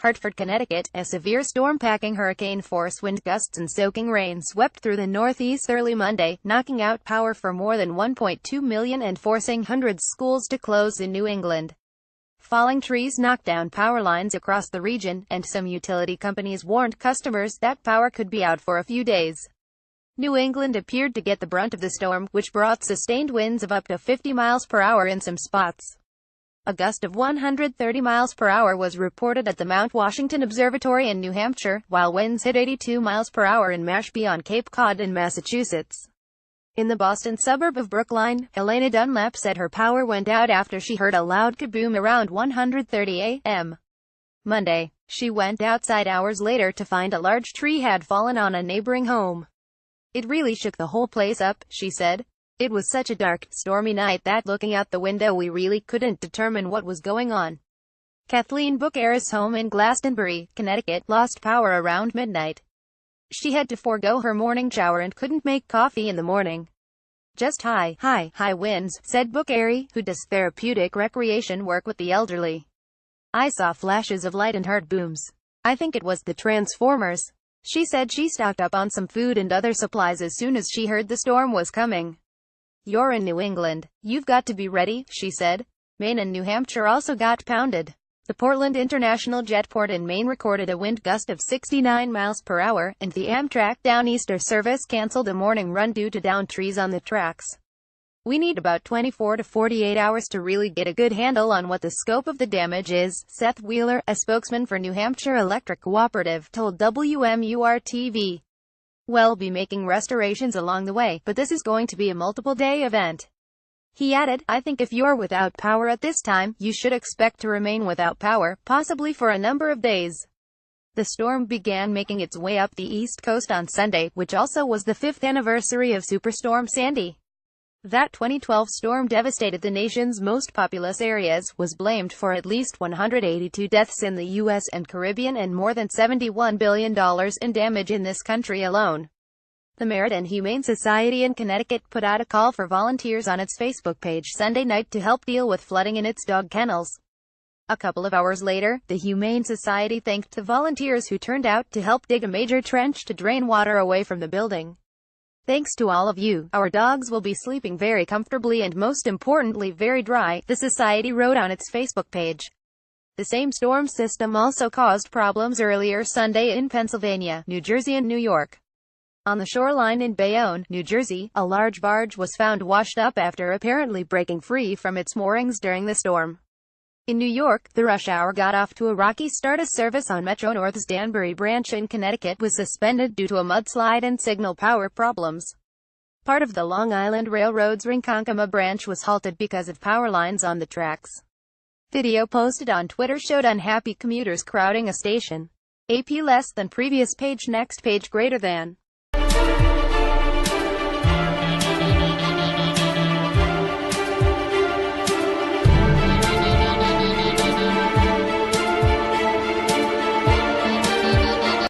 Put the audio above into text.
Hartford, Connecticut, a severe storm packing hurricane-force wind gusts and soaking rain swept through the Northeast early Monday, knocking out power for more than 1.2 million and forcing hundreds of schools to close in New England. Falling trees knocked down power lines across the region, and some utility companies warned customers that power could be out for a few days. New England appeared to get the brunt of the storm, which brought sustained winds of up to 50 miles per hour in some spots. A gust of 130 miles per hour was reported at the Mount Washington Observatory in New Hampshire, while winds hit 82 miles per hour in Mashpee on Cape Cod in Massachusetts. In the Boston suburb of Brookline, Helena Dunlap said her power went out after she heard a loud kaboom around 1:30 a.m. Monday. She went outside hours later to find a large tree had fallen on a neighboring home. "It really shook the whole place up," she said. "It was such a dark, stormy night that looking out the window we really couldn't determine what was going on." Kathleen Booker's home in Glastonbury, Connecticut, lost power around midnight. She had to forego her morning shower and couldn't make coffee in the morning. "Just high winds," said Booker, who does therapeutic recreation work with the elderly. "I saw flashes of light and heard booms. I think it was the transformers." She said she stocked up on some food and other supplies as soon as she heard the storm was coming. "You're in New England. You've got to be ready," she said. Maine and New Hampshire also got pounded. The Portland International Jetport in Maine recorded a wind gust of 69 miles per hour, and the Amtrak Downeaster service canceled a morning run due to downed trees on the tracks. "We need about 24 to 48 hours to really get a good handle on what the scope of the damage is," Seth Wheeler, a spokesman for New Hampshire Electric Cooperative, told WMUR-TV. "We'll be making restorations along the way, but this is going to be a multiple-day event." He added, "I think if you're without power at this time, you should expect to remain without power, possibly for a number of days." The storm began making its way up the East Coast on Sunday, which also was the 5th anniversary of Superstorm Sandy. That 2012 storm devastated the nation's most populous areas, was blamed for at least 182 deaths in the U.S. and Caribbean and more than $71 billion in damage in this country alone. The American Humane Society in Connecticut put out a call for volunteers on its Facebook page Sunday night to help deal with flooding in its dog kennels. A couple of hours later, the Humane Society thanked the volunteers who turned out to help dig a major trench to drain water away from the building. "Thanks to all of you, our dogs will be sleeping very comfortably and most importantly very dry," the Society wrote on its Facebook page. The same storm system also caused problems earlier Sunday in Pennsylvania, New Jersey and New York. On the shoreline in Bayonne, New Jersey, a large barge was found washed up after apparently breaking free from its moorings during the storm. In New York, the rush hour got off to a rocky start as service on Metro North's Danbury branch in Connecticut was suspended due to a mudslide and signal power problems. Part of the Long Island Railroad's Ronkonkoma branch was halted because of power lines on the tracks. Video posted on Twitter showed unhappy commuters crowding a station. AP less than previous page next page greater than